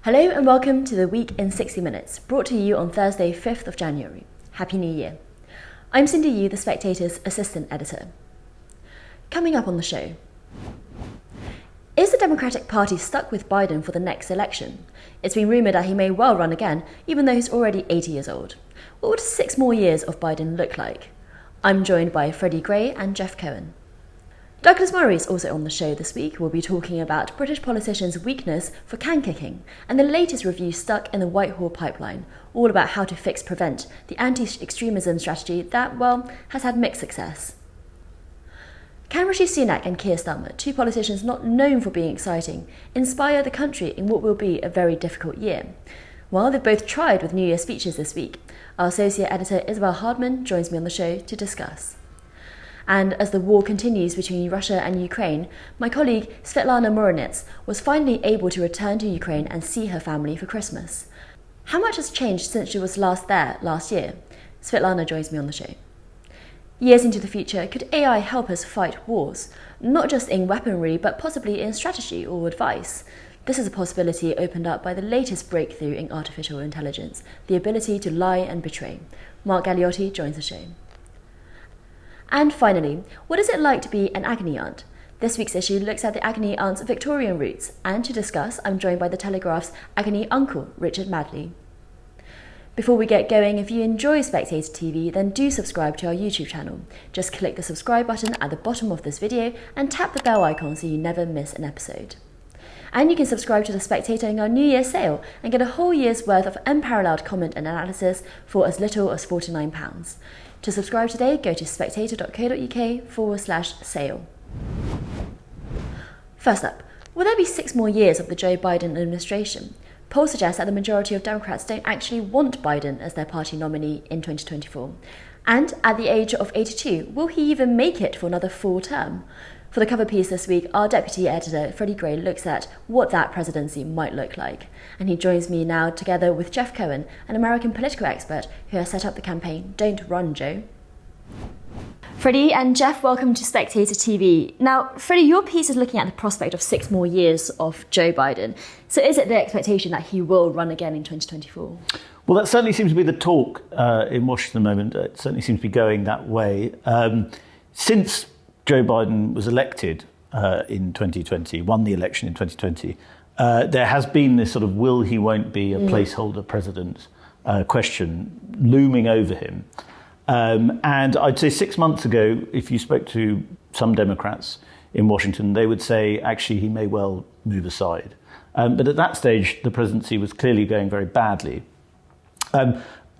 Hello and welcome to the Week in 60 Minutes, brought to you on Thursday, 5th of January. Happy New Year. I'm Cindy Yu, the Spectator's assistant editor. Coming up on the show. Is the Democratic Party stuck with Biden for the next election? It's been rumoured that he may well run again, even though he's already 80 years old. What would 6 more years of Biden look like? I'm joined by Freddy and Jeff Cohen. Douglas Murray is also on the show this week. We'll be talking about British politicians' weakness for can kicking and the latest review stuck in the Whitehall pipeline, all about how to prevent the anti-extremism strategy that, has had mixed success. Can Rishi Sunak and Keir, two politicians not known for being exciting, inspire the country in what will be a very difficult year? Well, they've both tried with New Year speeches this week. Our associate editor Isabel Hardman joins me on the show to discuss. And as the war continues between Russia and Ukraine, my colleague Svitlana Morenets was finally able to return to Ukraine and see her family for Christmas. How much has changed since she was last there last year? Svitlana joins me on the show. Years into the future, could AI help us fight wars? Not just in weaponry, but possibly in strategy or advice. This is a possibility opened up by the latest breakthrough in artificial intelligence, the ability to lie and betray. Mark Galeotti joins the show. And finally, what is it like to be an agony aunt? This week's issue looks at the agony aunt's Victorian roots, and to discuss, I'm joined by the Telegraph's agony uncle, Richard Madeley. Before we get going, if you enjoy Spectator TV, then do subscribe to our YouTube channel. Just click the subscribe button at the bottom of this video and tap the bell icon so you never miss an episode. And you can subscribe to The Spectator in our New Year sale and get a whole year's worth of unparalleled comment and analysis for as little as £49. To subscribe today, go to spectator.co.uk/sale. First up, will there be 6 more years of the Joe Biden administration? Polls suggest that the majority of Democrats don't actually want Biden as their party nominee in 2024. And at the age of 82, will he even make it for another full term? For the cover piece this week, our deputy editor, Freddy looks at what that presidency might look like. And he joins me now together with Jeff Cohen, an American political expert who has set up the campaign Don't Run, Joe. Freddie and Jeff, welcome to Spectator TV. Now, Freddie, your piece is looking at the prospect of 6 more years of Joe Biden. So is it the expectation that he will run again in 2024? Well, that certainly seems to be the talk in Washington at the moment. It certainly seems to be going that way. Since Joe Biden was elected in 2020, won the election in 2020, there has been this sort of will he, won't be a placeholder president question looming over him. And I'd say 6 months ago, if you spoke to some Democrats in Washington, they would say, actually, he may well move aside. But at that stage, the presidency was clearly going very badly.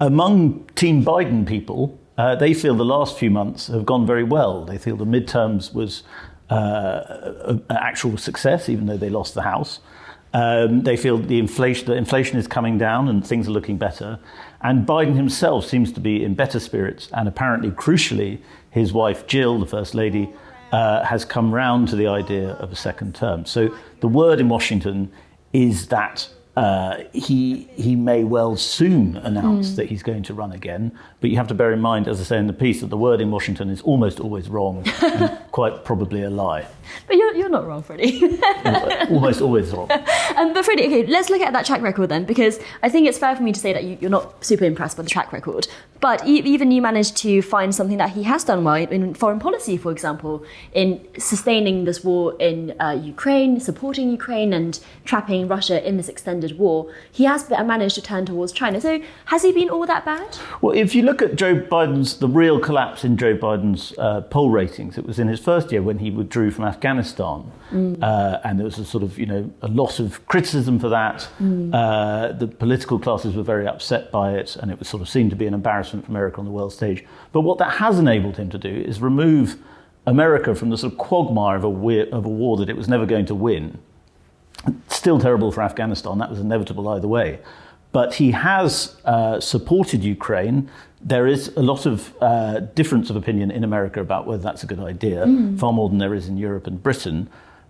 Among Team Biden people, they feel the last few months have gone very well. They feel the midterms was an actual success, even though they lost the House. They feel the inflation is coming down and things are looking better. And Biden himself seems to be in better spirits. And apparently, crucially, his wife, Jill, the First Lady, has come round to the idea of a second term. So the word in Washington is that he may well soon announce that he's going to run again. But you have to bear in mind, as I say in the piece, that the word in Washington is almost always wrong and quite probably a lie. But you're not wrong, Freddie. Almost always wrong. But Freddie, okay, let's look at that track record then, because I think it's fair for me to say that you're not super impressed by the track record. But even you managed to find something that he has done well in foreign policy, for example, in sustaining this war in Ukraine, supporting Ukraine and trapping Russia in this extended war. He has managed to turn towards China. So has he been all that bad? Well, if you look at the real collapse in Joe Biden's poll ratings, it was in his first year when he withdrew from Afghanistan. And there was a sort of, a lot of criticism for that. The political classes were very upset by it, and it was sort of seen to be an embarrassment for America on the world stage. But what that has enabled him to do is remove America from the sort of quagmire of a war that it was never going to win. Still terrible for Afghanistan, that was inevitable either way. But he has supported Ukraine. There is a lot of difference of opinion in America about whether that's a good idea, far more than there is in Europe and Britain.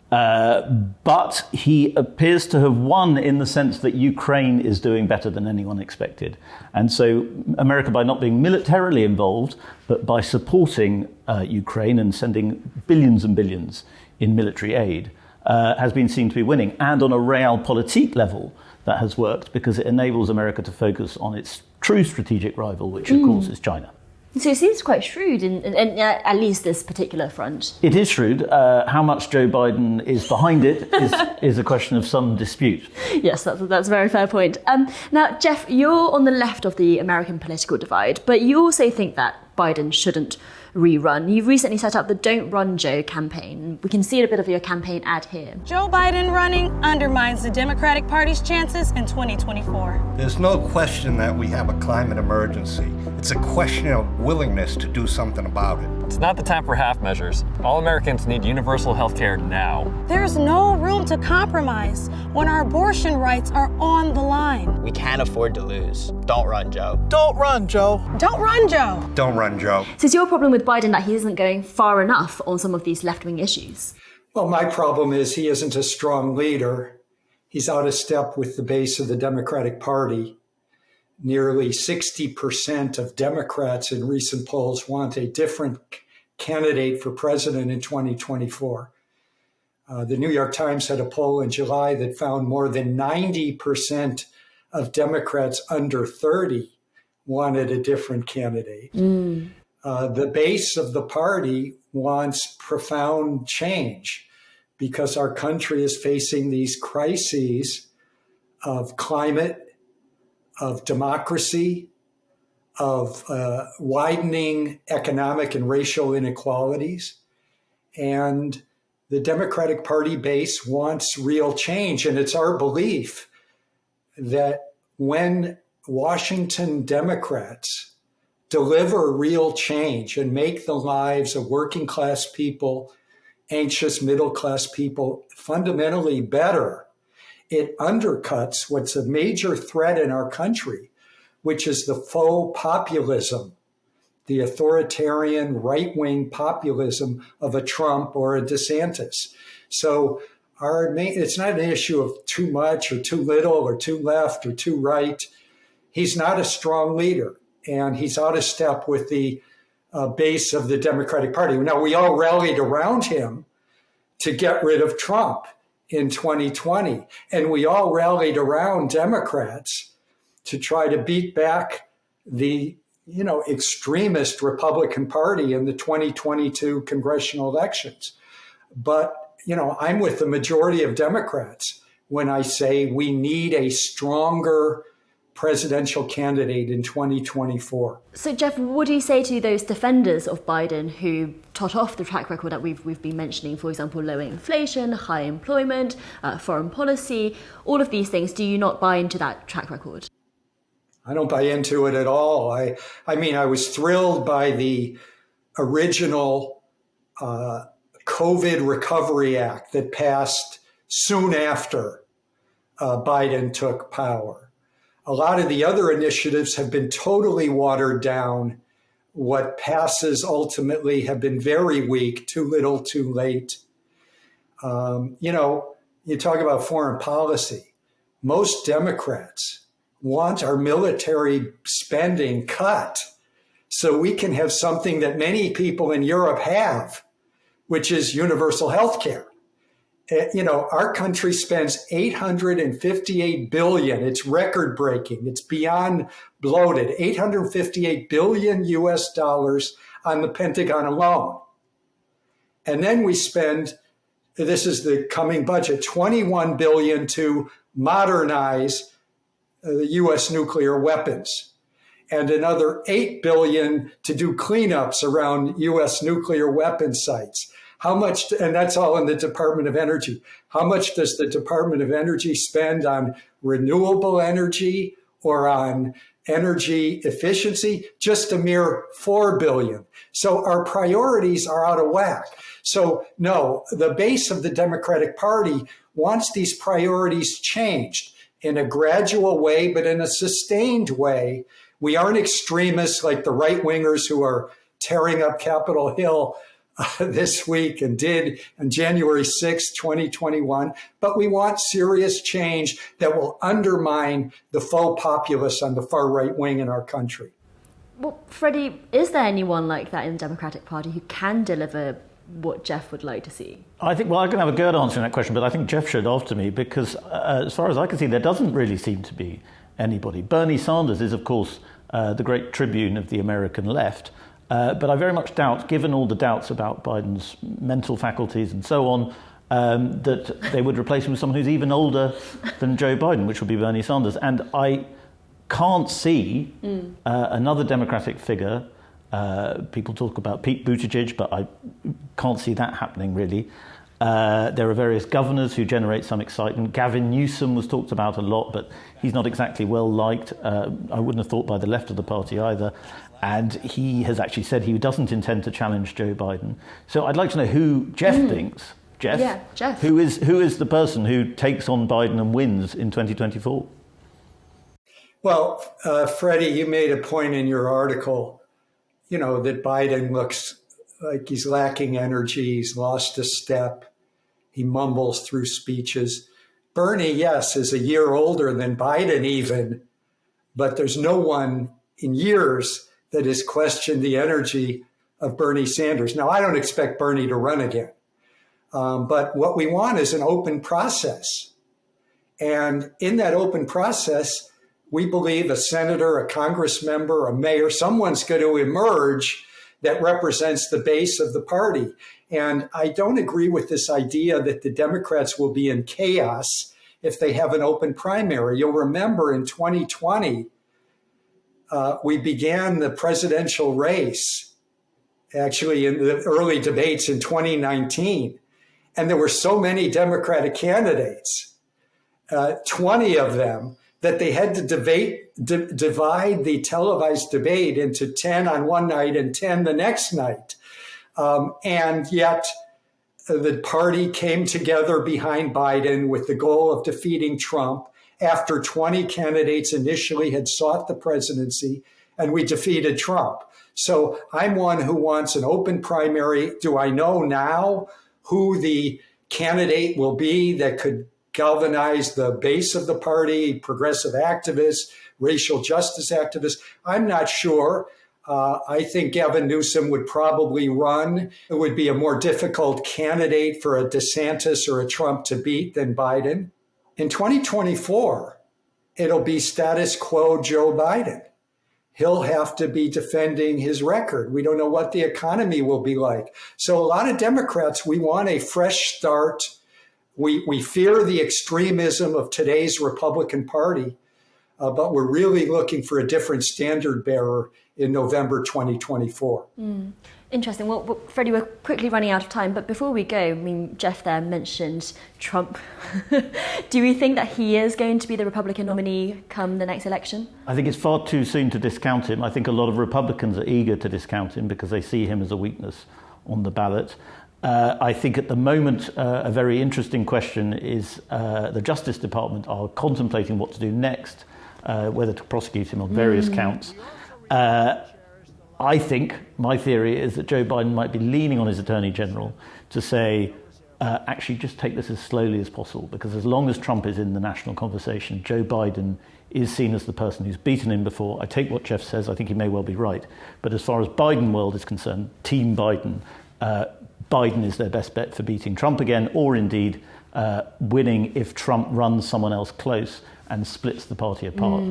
But he appears to have won in the sense that Ukraine is doing better than anyone expected. And so America, by not being militarily involved, but by supporting Ukraine and sending billions and billions in military aid, has been seen to be winning. And on a realpolitik level, that has worked because it enables America to focus on its true strategic rival, which of course is China. So it seems quite shrewd in at least this particular front. It is shrewd. How much Joe Biden is behind it is a question of some dispute. Yes, that's a very fair point. Now, Jeff, you're on the left of the American political divide, but you also think that Biden shouldn't rerun. You've recently set up the Don't Run Joe campaign. We can see a bit of your campaign ad here. Joe Biden running undermines the Democratic Party's chances in 2024. There's no question that we have a climate emergency. It's a question of willingness to do something about it. It's not the time for half measures. All Americans need universal health care now. There's no room to compromise when our abortion rights are on the line. We can't afford to lose. Don't run, Joe. Don't run, Joe. Don't run, Joe. Don't run, Joe. So is your problem with Biden that he isn't going far enough on some of these left-wing issues? Well, my problem is he isn't a strong leader. He's out of step with the base of the Democratic Party. Nearly 60% of Democrats in recent polls want a different candidate for president in 2024. The New York Times had a poll in July that found more than 90% of Democrats under 30 wanted a different candidate. The base of the party wants profound change because our country is facing these crises of climate, of democracy, of widening economic and racial inequalities. And the Democratic Party base wants real change. And it's our belief that when Washington Democrats deliver real change and make the lives of working class people, anxious middle class people fundamentally better, it undercuts what's a major threat in our country, which is the faux populism, the authoritarian right-wing populism of a Trump or a DeSantis. So it's not an issue of too much or too little or too left or too right. He's not a strong leader, and he's out of step with the base of the Democratic Party. Now, we all rallied around him to get rid of Trump in 2020, and we all rallied around Democrats to try to beat back the extremist Republican Party in the 2022 congressional elections. But I'm with the majority of Democrats when I say we need a stronger presidential candidate in 2024. So, Jeff, what do you say to those defenders of Biden who tot off the track record that we've been mentioning, for example, low inflation, high employment, foreign policy, all of these things? Do you not buy into that track record? I don't buy into it at all. I mean, I was thrilled by the original COVID Recovery Act that passed soon after Biden took power. A lot of the other initiatives have been totally watered down. What passes ultimately have been very weak, too little, too late. You talk about foreign policy. Most Democrats want our military spending cut so we can have something that many people in Europe have, which is universal health care. Our country spends $858 billion. It's record breaking. It's beyond bloated. $858 billion US dollars on the Pentagon alone. And then we spend, this is the coming budget, $21 billion to modernize the US nuclear weapons, and another $8 billion to do cleanups around US nuclear weapon sites. How much, and that's all in the Department of Energy. How much does the Department of Energy spend on renewable energy or on energy efficiency? Just a mere $4 billion. So our priorities are out of whack. So no, the base of the Democratic Party wants these priorities changed in a gradual way, but in a sustained way. We aren't extremists like the right-wingers who are tearing up Capitol Hill this week and did on January 6, 2021. But we want serious change that will undermine the faux populists on the far right wing in our country. Well, Freddy, is there anyone like that in the Democratic Party who can deliver what Jeff would like to see? I think, well, I can have a go at answering that question, but I think Jeff should after me, because as far as I can see, there doesn't really seem to be anybody. Bernie Sanders is, of course, the great tribune of the American left, but I very much doubt, given all the doubts about Biden's mental faculties and so on, that they would replace him with someone who's even older than Joe Biden, which would be Bernie Sanders. And I can't see another Democratic figure. People talk about Pete Buttigieg, but I can't see that happening, really. There are various governors who generate some excitement. Gavin Newsom was talked about a lot, but he's not exactly well liked. I wouldn't have thought by the left of the party either. And he has actually said he doesn't intend to challenge Joe Biden. So I'd like to know who Jeff thinks. Jeff? Yeah, Jeff. Who is the person who takes on Biden and wins in 2024? Well, Freddie, you made a point in your article, that Biden looks like he's lacking energy. He's lost a step. He mumbles through speeches. Bernie, yes, is a year older than Biden even, but there's no one in years that has questioned the energy of Bernie Sanders. Now, I don't expect Bernie to run again, but what we want is an open process. And in that open process, we believe a senator, a Congress member, a mayor, someone's going to emerge that represents the base of the party. And I don't agree with this idea that the Democrats will be in chaos if they have an open primary. You'll remember in 2020, we began the presidential race, actually in the early debates in 2019. And there were so many Democratic candidates, 20 of them, that they had to divide the televised debate into 10 on one night and 10 the next night. And yet the party came together behind Biden with the goal of defeating Trump after 20 candidates initially had sought the presidency, and we defeated Trump. So I'm one who wants an open primary. Do I know now who the candidate will be that could galvanize the base of the party, progressive activists, racial justice activists? I'm not sure. I think Gavin Newsom would probably run. It would be a more difficult candidate for a DeSantis or a Trump to beat than Biden. In 2024, it'll be status quo Joe Biden. He'll have to be defending his record. We don't know what the economy will be like. So a lot of Democrats, we want a fresh start. We fear the extremism of today's Republican Party, but we're really looking for a different standard bearer in November 2024. Interesting. Well, Freddie, we're quickly running out of time, but before we go, I mean, Jeff there mentioned Trump. Do we think that he is going to be the Republican nominee come the next election? I think it's far too soon to discount him. I think a lot of Republicans are eager to discount him because they see him as a weakness on the ballot. I think at the moment, a very interesting question is the Justice Department are contemplating what to do next, whether to prosecute him on various counts. I think my theory is that Joe Biden might be leaning on his Attorney General to say, actually just take this as slowly as possible, because as long as Trump is in the national conversation, Joe Biden is seen as the person who's beaten him before. I take what Jeff says, I think he may well be right. But as far as Biden world is concerned, Team Biden, Biden is their best bet for beating Trump again, or indeed winning if Trump runs someone else close and splits the party apart.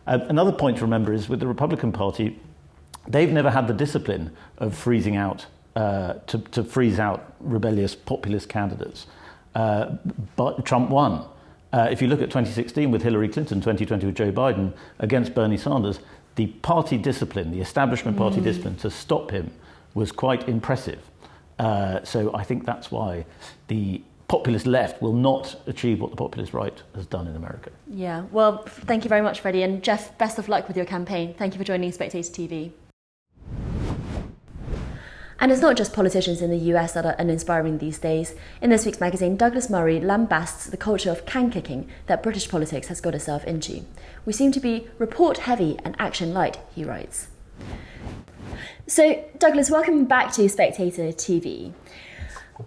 Another point to remember is with the Republican Party, they've never had the discipline of freezing out, to freeze out rebellious populist candidates. But Trump won. If you look at 2016 with Hillary Clinton, 2020 with Joe Biden, against Bernie Sanders, the party discipline, the establishment party discipline to stop him was quite impressive. So I think that's why the populist left will not achieve what the populist right has done in America. Yeah, well, thank you very much, Freddie. And Jeff, best of luck with your campaign. Thank you for joining Spectator TV. And it's not just politicians in the US that are uninspiring these days. In this week's magazine, Douglas Murray lambasts the culture of can-kicking that British politics has got itself into. We seem to be report-heavy and action-light, he writes. So, Douglas, welcome back to Spectator TV.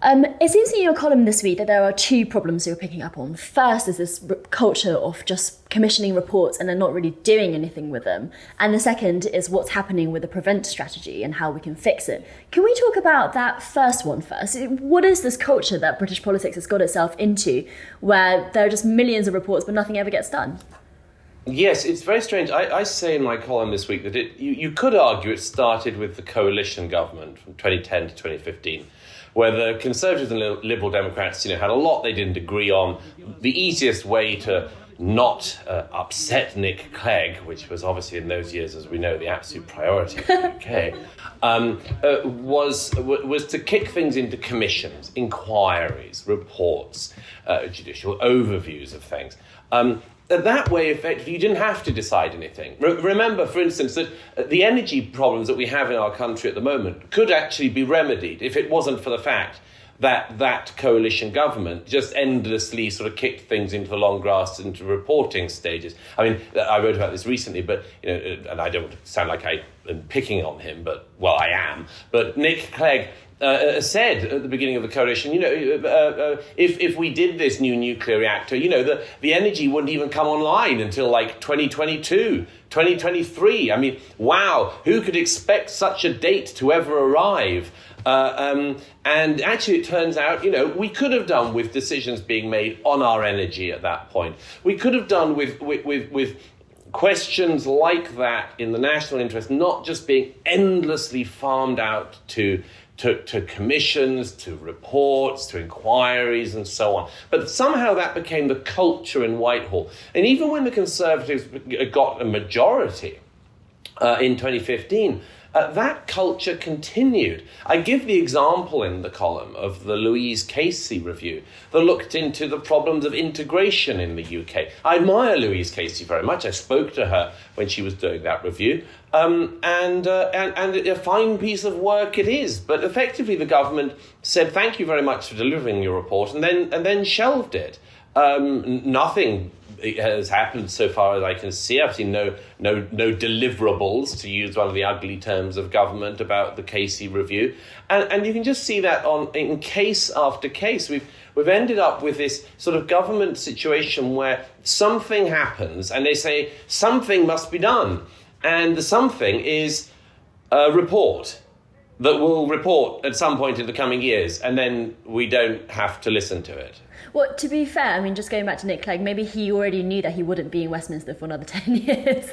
It seems in your column this week that there are two problems you're picking up on. First is this culture of just commissioning reports and are not really doing anything with them. And the second is what's happening with the prevent strategy and how we can fix it. Can we talk about that first one first? What is this culture that British politics has got itself into where there are just millions of reports but nothing ever gets done? Yes, it's very strange. I say in my column this week that you could argue it started with the coalition government from 2010 to 2015, where the Conservatives and Liberal Democrats had a lot they didn't agree on. The easiest way to not upset Nick Clegg, which was obviously in those years, as we know, the absolute priority for the UK, was to kick things into commissions, inquiries, reports, judicial overviews of things. That way, effectively, you didn't have to decide anything. Remember, for instance, that the energy problems that we have in our country at the moment could actually be remedied if it wasn't for the fact that coalition government just endlessly sort of kicked things into the long grass, into reporting stages. I mean, I wrote about this recently, but, and I don't sound like I am picking on him, but, well, I am. But Nick Clegg said at the beginning of the coalition, if we did this new nuclear reactor, the energy wouldn't even come online until like 2022, 2023. I mean, wow, who could expect such a date to ever arrive? And actually, it turns out, we could have done with decisions being made on our energy at that point. We could have done with questions like that in the national interest, not just being endlessly farmed out to commissions, to reports, to inquiries, and so on. But somehow that became the culture in Whitehall. And even when the Conservatives got a majority in 2015, that culture continued. I give the example in the column of the Louise Casey review that looked into the problems of integration in the UK. I admire Louise Casey very much. I spoke to her when she was doing that review. And a fine piece of work it is. But effectively, the government said, thank you very much for delivering your report, and then shelved it. Nothing has happened so far as I can see. I've seen no deliverables, to use one of the ugly terms of government, about the Casey review. And you can just see that in case after case. We've ended up with this sort of government situation where something happens and they say something must be done. And the something is a report that will report at some point in the coming years, and then we don't have to listen to it. Well, to be fair, I mean, just going back to Nick Clegg, maybe he already knew that he wouldn't be in Westminster for another 10 years.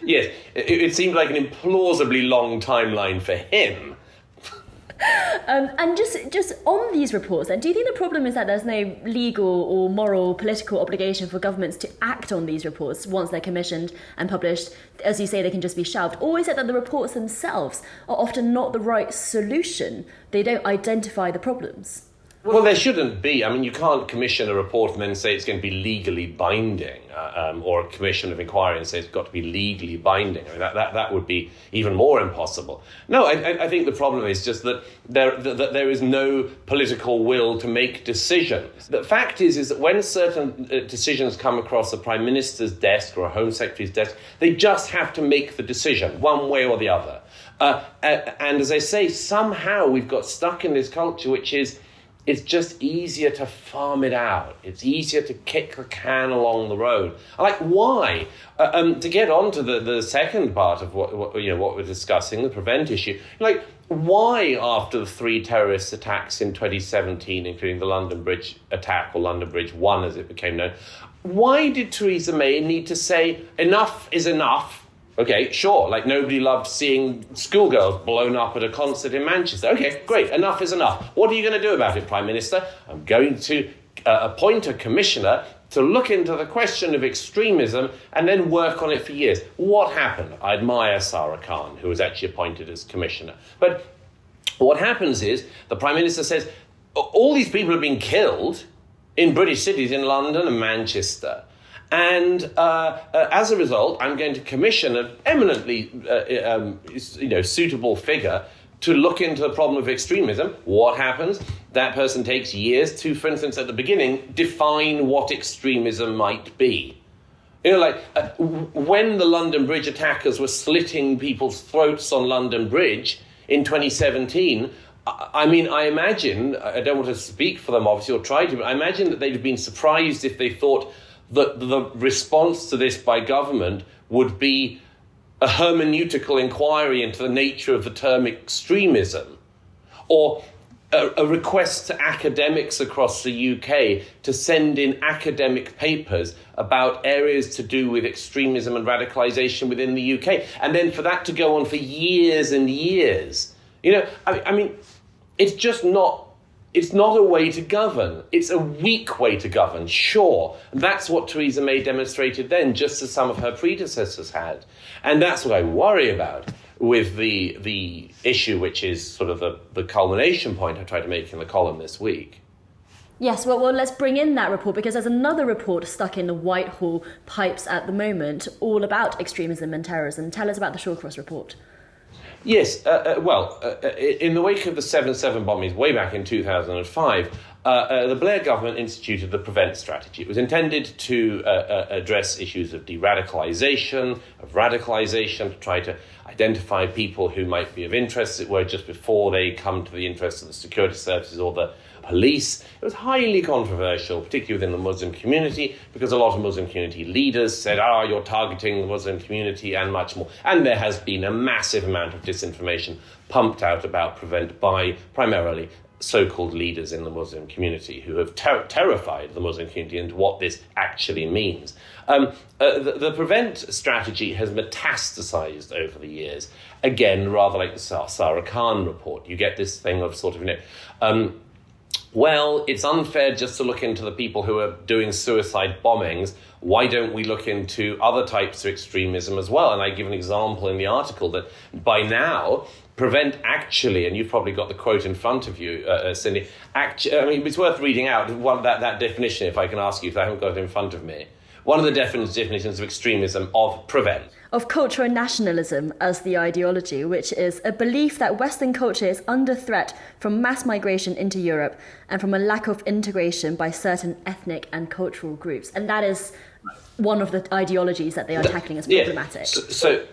Yes, it seemed like an implausibly long timeline for him. And just on these reports, then, do you think the problem is that there's no legal or moral, political obligation for governments to act on these reports once they're commissioned and published? As you say, they can just be shelved. Or is it that the reports themselves are often not the right solution? They don't identify the problems? Well, there shouldn't be. I mean, you can't commission a report and then say it's going to be legally binding, or a commission of inquiry and say it's got to be legally binding. I mean, that would be even more impossible. No, I think the problem is just that there is no political will to make decisions. The fact is that when certain decisions come across a Prime Minister's desk or a Home Secretary's desk, they just have to make the decision one way or the other. And as I say, somehow we've got stuck in this culture which is, it's just easier to farm it out. It's easier to kick the can along the road. Why? To get on to the second part of what we're discussing, the prevent issue. Why, after the 3 terrorist attacks in 2017, including the London Bridge attack, or London Bridge 1 as it became known, why did Theresa May need to say enough is enough? Okay, sure, nobody loved seeing schoolgirls blown up at a concert in Manchester. Okay, great, enough is enough. What are you going to do about it, Prime Minister? I'm going to appoint a commissioner to look into the question of extremism and then work on it for years. What happened? I admire Sarah Khan, who was actually appointed as commissioner. But what happens is the Prime Minister says, all these people have been killed in British cities, in London and Manchester. And as a result, I'm going to commission an eminently suitable figure to look into the problem of extremism. What happens? That person takes years to, for instance, at the beginning, define what extremism might be. When the London Bridge attackers were slitting people's throats on London Bridge in 2017, I imagine, I don't want to speak for them obviously or try to, but I imagine that they'd have been surprised if they thought that the response to this by government would be a hermeneutical inquiry into the nature of the term extremism, or a request to academics across the UK to send in academic papers about areas to do with extremism and radicalisation within the UK, and then for that to go on for years and years. You know, I mean, it's just not. It's not a way to govern. It's a weak way to govern, sure. That's what Theresa May demonstrated then, just as some of her predecessors had. And that's what I worry about with the issue, which is sort of the culmination point I tried to make in the column this week. Yes, well, let's bring in that report, because there's another report stuck in the Whitehall pipes at the moment all about extremism and terrorism. Tell us about the Shawcross report. Yes, in the wake of the 7/7 bombings way back in 2005, the Blair government instituted the PREVENT strategy. It was intended to address issues of de-radicalisation, to try to identify people who might be of interest, as it were, just before they come to the interest of the security services or the police. It was highly controversial, particularly within the Muslim community, because a lot of Muslim community leaders said, you're targeting the Muslim community and much more. And there has been a massive amount of disinformation pumped out about PREVENT by primarily so-called leaders in the Muslim community who have terrified the Muslim community into what this actually means. The PREVENT strategy has metastasized over the years. Again, rather like the Sarah Khan report. You get this thing of sort of, well, it's unfair just to look into the people who are doing suicide bombings. Why don't we look into other types of extremism as well? And I give an example in the article that by now, PREVENT actually, and you've probably got the quote in front of you, Cindy, it's worth reading out that definition, if I can ask you, if I haven't got it in front of me. One of the definitions of extremism of PREVENT. Of cultural nationalism as the ideology, which is a belief that Western culture is under threat from mass migration into Europe and from a lack of integration by certain ethnic and cultural groups. And that is one of the ideologies that they are tackling as problematic. So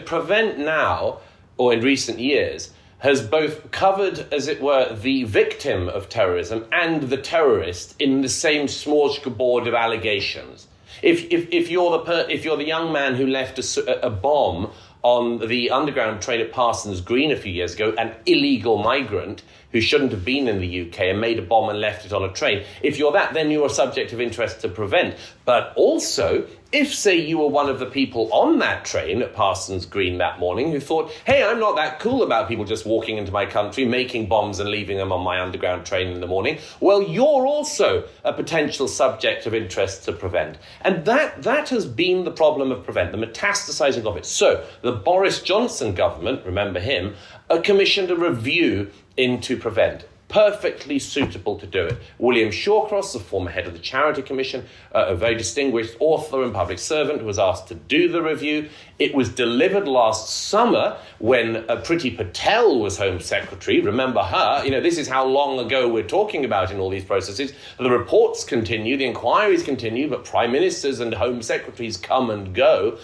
PREVENT now, or in recent years, has both covered, as it were, the victim of terrorism and the terrorist in the same smorgasbord of allegations. If you're the young man who left a bomb on the underground train at Parsons Green a few years ago, an illegal migrant who shouldn't have been in the UK and made a bomb and left it on a train, if you're that, then you're a subject of interest to PREVENT. But also, if, say, you were one of the people on that train at Parsons Green that morning who thought, hey, I'm not that cool about people just walking into my country, making bombs and leaving them on my underground train in the morning, well, you're also a potential subject of interest to PREVENT. And that has been the problem of PREVENT, the metastasizing of it. So the Boris Johnson government, remember him, commissioned a review into PREVENT. Perfectly suitable to do it. William Shawcross, the former head of the Charity Commission, a very distinguished author and public servant, was asked to do the review. It was delivered last summer when Priti Patel was Home Secretary. Remember her? This is how long ago we're talking about in all these processes. The reports continue, the inquiries continue, but prime ministers and home secretaries come and go.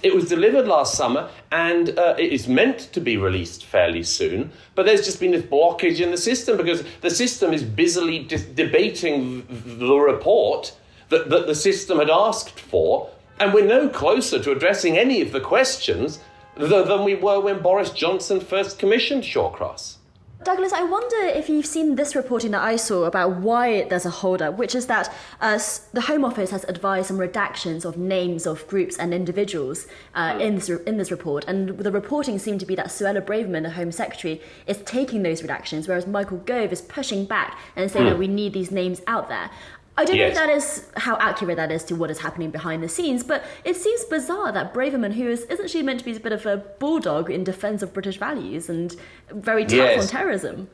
It was delivered last summer, and it is meant to be released fairly soon. But there's just been this blockage in the system because the system is busily debating the report that the system had asked for. And we're no closer to addressing any of the questions than we were when Boris Johnson first commissioned Shawcross. Douglas, I wonder if you've seen this reporting that I saw about why there's a hold-up, which is that the Home Office has advised some redactions of names of groups and individuals in this report, and the reporting seemed to be that Suella Braverman, the Home Secretary, is taking those redactions, whereas Michael Gove is pushing back and saying that we need these names out there. I don't know if that is how accurate that is to what is happening behind the scenes, but it seems bizarre that Braverman, who isn't she meant to be a bit of a bulldog in defence of British values and very tough on terrorism?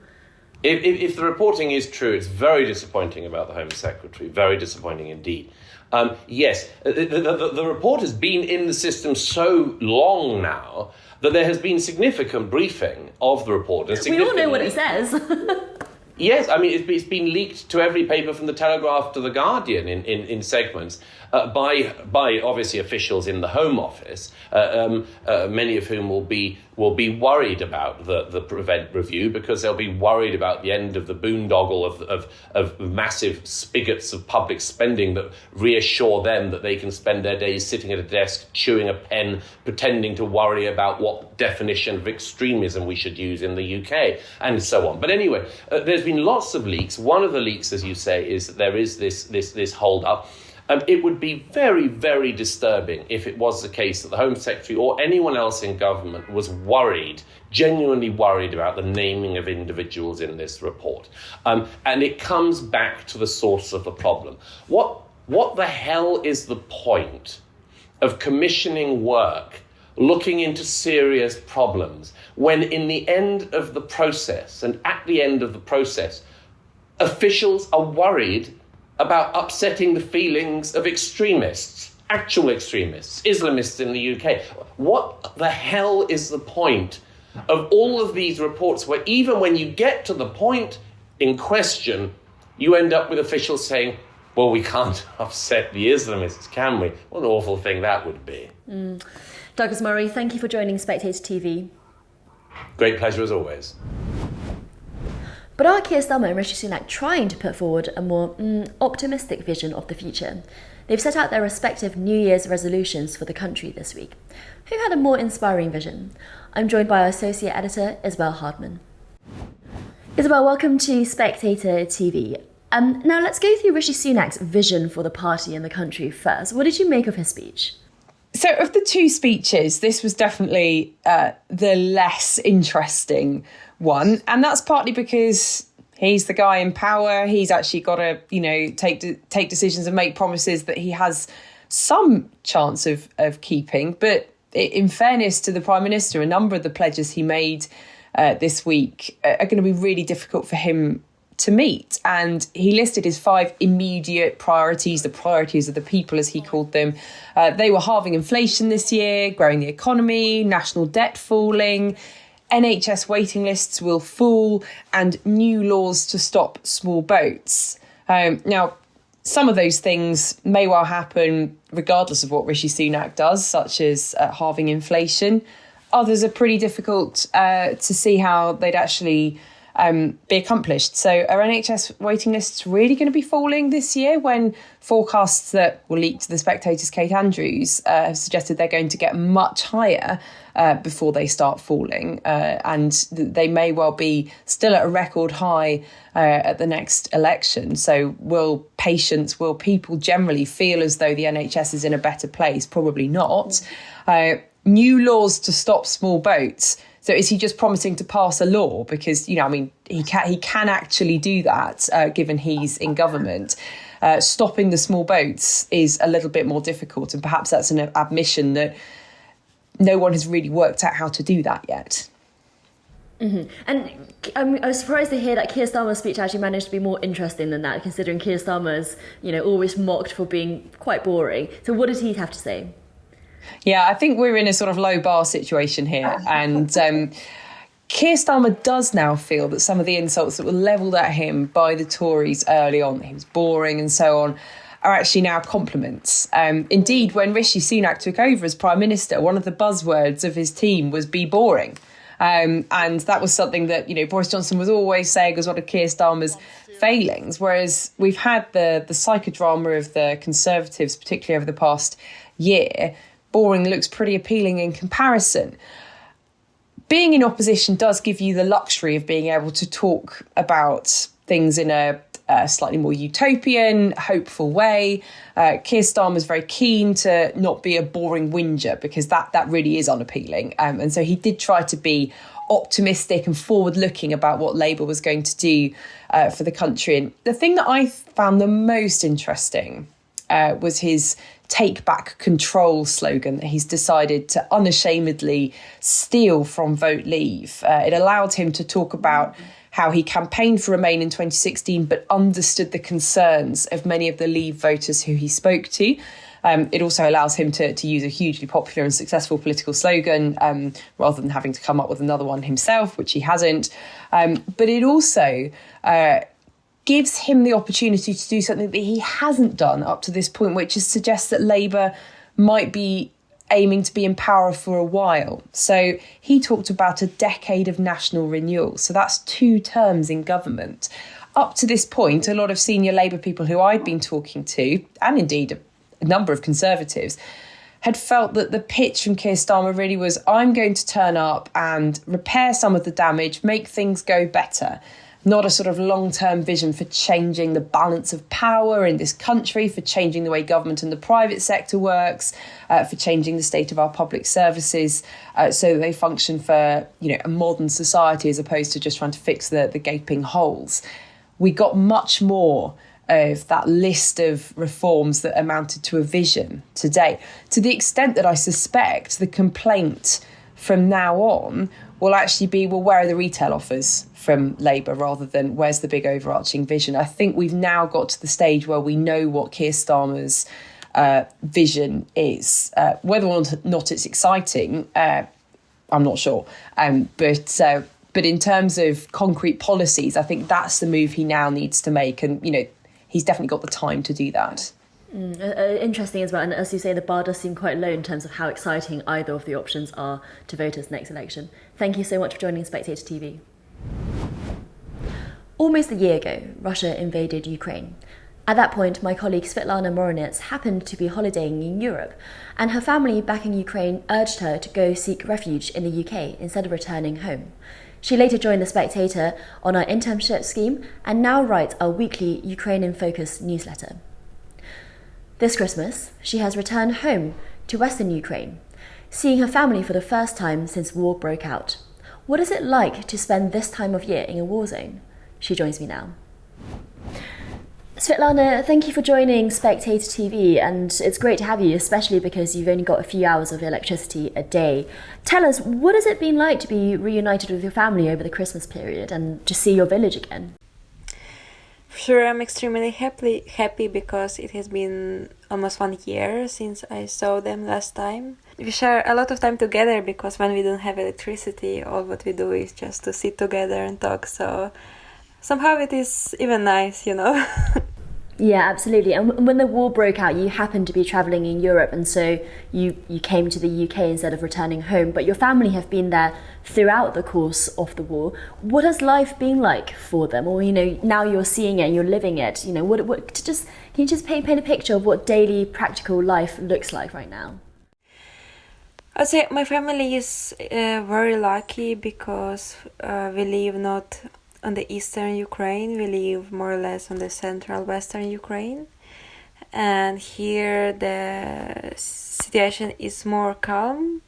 If the reporting is true, it's very disappointing about the Home Secretary, very disappointing indeed. The report has been in the system so long now that there has been significant briefing of the report. We all know what it says. Yes, I mean, it's been leaked to every paper from the Telegraph to the Guardian in segments by obviously officials in the Home Office, many of whom will be worried about the Prevent review, because they'll be worried about the end of the boondoggle of massive spigots of public spending that reassure them that they can spend their days sitting at a desk, chewing a pen, pretending to worry about what definition of extremism we should use in the UK, and so on. But anyway, there's been lots of leaks. One of the leaks, as you say, is that there is this hold-up. It would be very, very disturbing if it was the case that the Home Secretary or anyone else in government was worried, genuinely worried about the naming of individuals in this report. And it comes back to the source of the problem. What the hell is the point of commissioning work looking into serious problems when in the end of the process and at the end of the process, officials are worried about upsetting the feelings of extremists, actual extremists, Islamists in the UK? What the hell is the point of all of these reports where even when you get to the point in question, you end up with officials saying, well, we can't upset the Islamists, can we? What an awful thing that would be. Douglas Murray, thank you for joining Spectator TV. Great pleasure as always. But are Keir Starmer and Rishi Sunak trying to put forward a more optimistic vision of the future? They've set out their respective New Year's resolutions for the country this week. Who had a more inspiring vision? I'm joined by our associate editor, Isabel Hardman. Isabel, welcome to Spectator TV. Now let's go through Rishi Sunak's vision for the party and the country first. What did you make of his speech? So of the two speeches, this was definitely the less interesting one. And that's partly because he's the guy in power. He's actually got to, take decisions and make promises that he has some chance of keeping. But in fairness to the Prime Minister, a number of the pledges he made this week are going to be really difficult for him to meet. And he listed his 5 immediate priorities, the priorities of the people, as he called them. They were halving inflation this year, growing the economy, national debt falling, NHS waiting lists will fall, and new laws to stop small boats. Now, some of those things may well happen regardless of what Rishi Sunak does, such as halving inflation. Others are pretty difficult to see how they'd actually be accomplished. So are NHS waiting lists really going to be falling this year when forecasts that were leaked to the Spectator's Kate Andrews have suggested they're going to get much higher before they start falling, and they may well be still at a record high at the next election. So will people generally feel as though the NHS is in a better place? Probably not. New laws to stop small boats. So is he just promising to pass a law? Because, he can actually do that, given he's in government. Stopping the small boats is a little bit more difficult. And perhaps that's an admission that no one has really worked out how to do that yet. Mm-hmm. And I was surprised to hear that Keir Starmer's speech actually managed to be more interesting than that, considering Keir Starmer's, always mocked for being quite boring. So what did he have to say? Yeah, I think we're in a sort of low bar situation here. And Keir Starmer does now feel that some of the insults that were levelled at him by the Tories early on, that he was boring and so on, are actually now compliments. Indeed, when Rishi Sunak took over as Prime Minister, one of the buzzwords of his team was be boring. And that was something that, Boris Johnson was always saying was one of Keir Starmer's failings, whereas we've had the psychodrama of the Conservatives, particularly over the past year. Boring looks pretty appealing in comparison. Being in opposition does give you the luxury of being able to talk about things in a slightly more utopian, hopeful way. Keir Starmer is very keen to not be a boring whinger, because that really is unappealing. And so he did try to be optimistic and forward-looking about what Labour was going to do for the country. And the thing that I found the most interesting was his take back control slogan that he's decided to unashamedly steal from Vote Leave. It allowed him to talk about how he campaigned for Remain in 2016, but understood the concerns of many of the Leave voters who he spoke to. It also allows him to use a hugely popular and successful political slogan rather than having to come up with another one himself, which he hasn't. But it also gives him the opportunity to do something that he hasn't done up to this point, which is suggest that Labour might be aiming to be in power for a while. So he talked about a decade of national renewal. So that's 2 terms in government. Up to this point, a lot of senior Labour people who I'd been talking to, and indeed a number of Conservatives, had felt that the pitch from Keir Starmer really was, I'm going to turn up and repair some of the damage, make things go better. Not a sort of long-term vision for changing the balance of power in this country, for changing the way government and the private sector works, for changing the state of our public services so that they function for, a modern society as opposed to just trying to fix the gaping holes. We got much more of that list of reforms that amounted to a vision today, to the extent that I suspect the complaint from now on will actually be, well, where are the retail offers from Labour rather than where's the big overarching vision? I think we've now got to the stage where we know what Keir Starmer's vision is. Whether or not it's exciting, I'm not sure. But in terms of concrete policies, I think that's the move he now needs to make. And, he's definitely got the time to do that. Interesting as well, and as you say, the bar does seem quite low in terms of how exciting either of the options are to voters next election. Thank you so much for joining Spectator TV. Almost a year ago, Russia invaded Ukraine. At that point, my colleague Svitlana Morenets happened to be holidaying in Europe, and her family back in Ukraine urged her to go seek refuge in the UK instead of returning home. She later joined The Spectator on our internship scheme and now writes our weekly Ukrainian-focused newsletter. This Christmas, she has returned home to Western Ukraine, seeing her family for the first time since war broke out. What is it like to spend this time of year in a war zone? She joins me now. Svitlana, thank you for joining Spectator TV, and it's great to have you, especially because you've only got a few hours of electricity a day. Tell us, what has it been like to be reunited with your family over the Christmas period and to see your village again? Sure, I'm extremely happy because it has been almost 1 year since I saw them last time. We share a lot of time together because when we don't have electricity, all what we do is just to sit together and talk. So somehow it is even nice, Yeah, absolutely. And when the war broke out, you happened to be travelling in Europe, and so you came to the UK instead of returning home. But your family have been there throughout the course of the war. What has life been like for them? Or, now you're seeing it and you're living it. Can you just paint a picture of what daily practical life looks like right now? I'd say my family is very lucky because we live not on the eastern Ukraine, we live more or less on the central western Ukraine, and here the situation is more calm,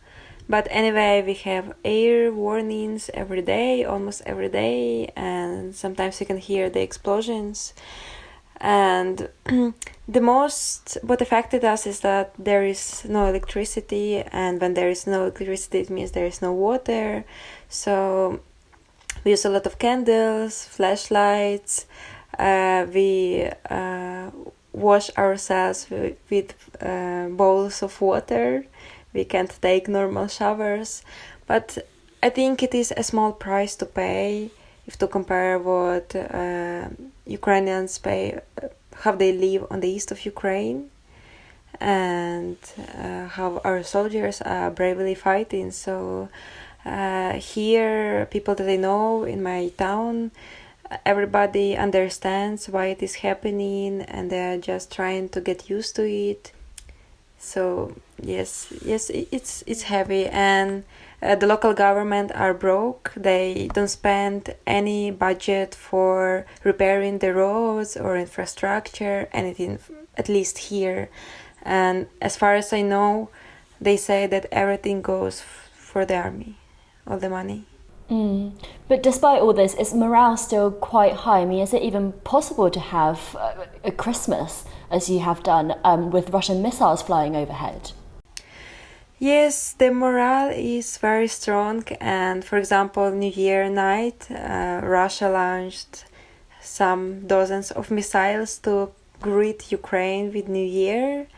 but anyway we have air warnings every day, almost every day, and sometimes you can hear the explosions. And the most what affected us is that there is no electricity, and when there is no electricity it means there is no water, so we use a lot of candles, flashlights, we wash ourselves with bowls of water. We can't take normal showers, but I think it is a small price to pay if to compare what Ukrainians pay, how they live on the east of Ukraine, and how our soldiers are bravely fighting. So here, people that I know in my town, everybody understands why it is happening, and they're just trying to get used to it. So yes, it's heavy, and the local government are broke. They don't spend any budget for repairing the roads or infrastructure, anything, at least here. And as far as I know, they say that everything goes for the army. All the money. But despite all this, is morale still quite high? I mean, is it even possible to have a Christmas, as you have done, with Russian missiles flying overhead? Yes, the morale is very strong, and for example, New Year night, Russia launched some dozens of missiles to greet Ukraine with New Year.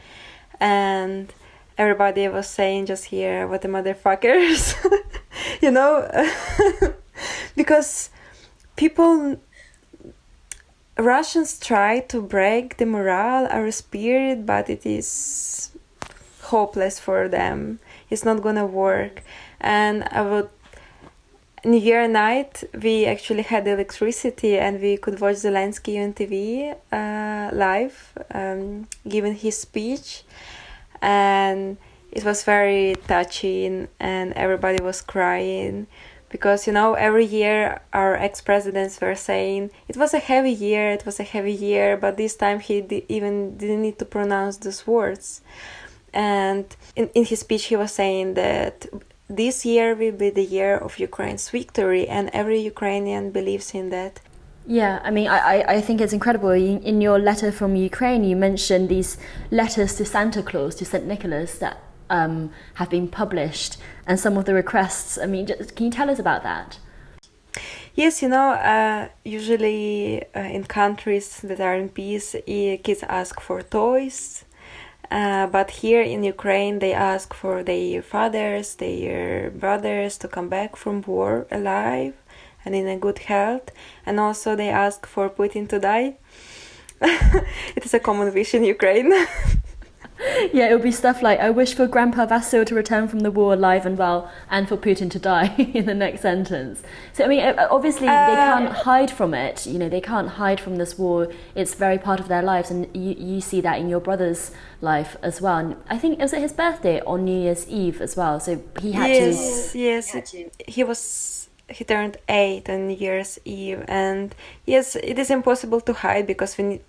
and everybody was saying just here, what the motherfuckers, because Russians try to break the morale, our spirit, but it is hopeless for them. It's not gonna work. And New Year night, we actually had electricity and we could watch Zelensky on TV live, giving his speech. And it was very touching and everybody was crying because, every year our ex-presidents were saying it was a heavy year, but this time he even didn't need to pronounce those words. And in his speech he was saying that this year will be the year of Ukraine's victory, and every Ukrainian believes in that. Yeah, I mean, I think it's incredible. In your letter from Ukraine, you mentioned these letters to Santa Claus, to St. Nicholas, that have been published, and some of the requests. I mean, can you tell us about that? Yes, usually in countries that are in peace, kids ask for toys. But here in Ukraine, they ask for their fathers, their brothers to come back from war alive and in a good health. And also they ask for Putin to die. It is a common wish in Ukraine. Yeah, it would be stuff like, I wish for Grandpa Vasil to return from the war alive and well, and for Putin to die in the next sentence. So, I mean, obviously they can't hide from it. They can't hide from this war. It's very part of their lives, and you see that in your brother's life as well. And I think, was it his birthday on New Year's Eve as well? So he had to... Yes, he turned 8 on New Year's Eve. And yes, it is impossible to hide because when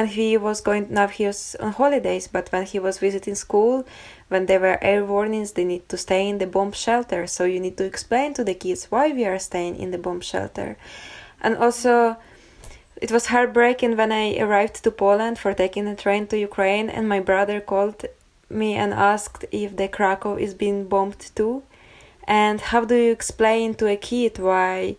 he was on holidays, but when he was visiting school, when there were air warnings, they need to stay in the bomb shelter. So you need to explain to the kids why we are staying in the bomb shelter. And also, it was heartbreaking when I arrived to Poland for taking a train to Ukraine, and my brother called me and asked if the Krakow is being bombed too. And how do you explain to a kid why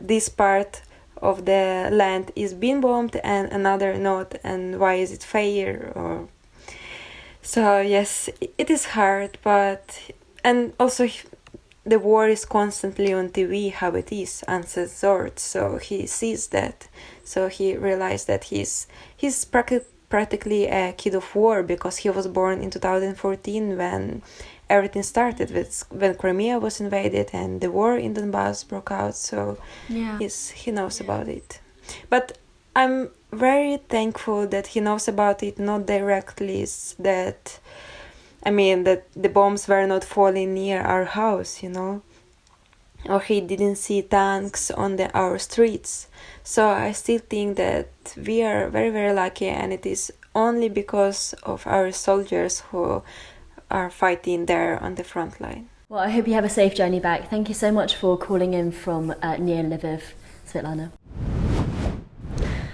this part of the land is being bombed and another not, and why is it fair? So yes, it is hard, and also the war is constantly on TV, how it is uncensored, so he sees that, so he realized that he's practically a kid of war, because he was born in 2014 when everything started, when Crimea was invaded and the war in Donbass broke out. So yeah, he knows about it. But I'm very thankful that he knows about it, not directly, that the bombs were not falling near our house, or he didn't see tanks on our streets. So I still think that we are very, very lucky, and it is only because of our soldiers who are fighting there on the front line. Well, I hope you have a safe journey back. Thank you so much for calling in from near Lviv, Svitlana.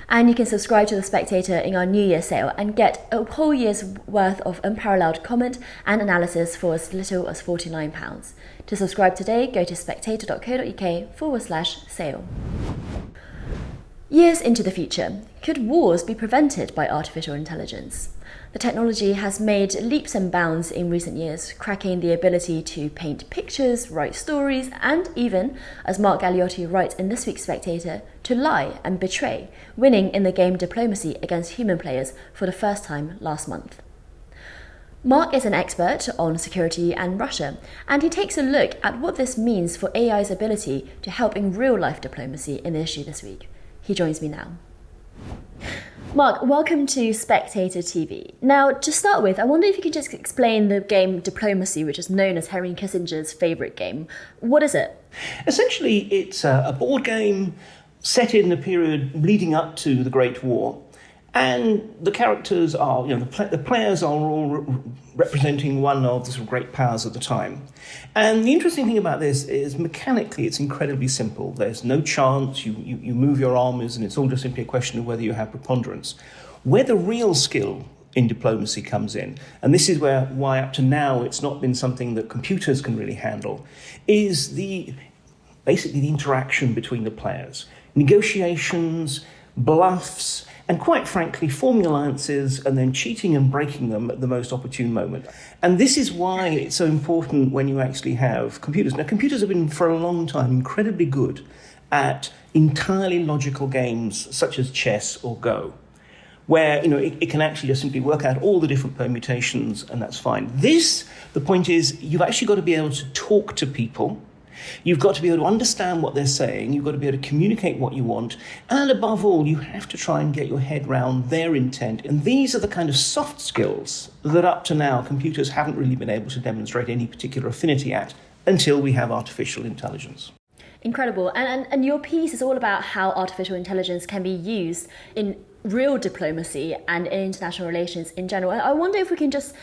And you can subscribe to The Spectator in our New Year sale and get a whole year's worth of unparalleled comment and analysis for as little as £49. To subscribe today, go to spectator.co.uk/sale. Years into the future, could wars be prevented by artificial intelligence? The technology has made leaps and bounds in recent years, cracking the ability to paint pictures, write stories, and even, as Mark Galeotti writes in this week's Spectator, to lie and betray, winning in the game Diplomacy against human players for the first time last month. Mark is an expert on security and Russia, and he takes a look at what this means for AI's ability to help in real-life diplomacy in the issue this week. He joins me now. Mark, welcome to Spectator TV. Now, to start with, I wonder if you could just explain the game Diplomacy, which is known as Henry Kissinger's favourite game. What is it? Essentially, it's a board game set in the period leading up to the Great War. And the characters are, the players are all representing one of the sort of great powers at the time. And the interesting thing about this is mechanically it's incredibly simple. There's no chance, you move your armies, and it's all just simply a question of whether you have preponderance. Where the real skill in diplomacy comes in, and this is why up to now it's not been something that computers can really handle, is basically the interaction between the players. Negotiations, bluffs, and quite frankly, forming alliances and then cheating and breaking them at the most opportune moment. And this is why it's so important when you actually have computers. Now, computers have been for a long time incredibly good at entirely logical games such as chess or Go, where it can actually just simply work out all the different permutations, and that's fine. The point is, you've actually got to be able to talk to people. You've got to be able to understand what they're saying. You've got to be able to communicate what you want. And above all, you have to try and get your head around their intent. And these are the kind of soft skills that up to now computers haven't really been able to demonstrate any particular affinity at until we have artificial intelligence. Incredible. And your piece is all about how artificial intelligence can be used in real diplomacy and in international relations in general. I wonder if we can just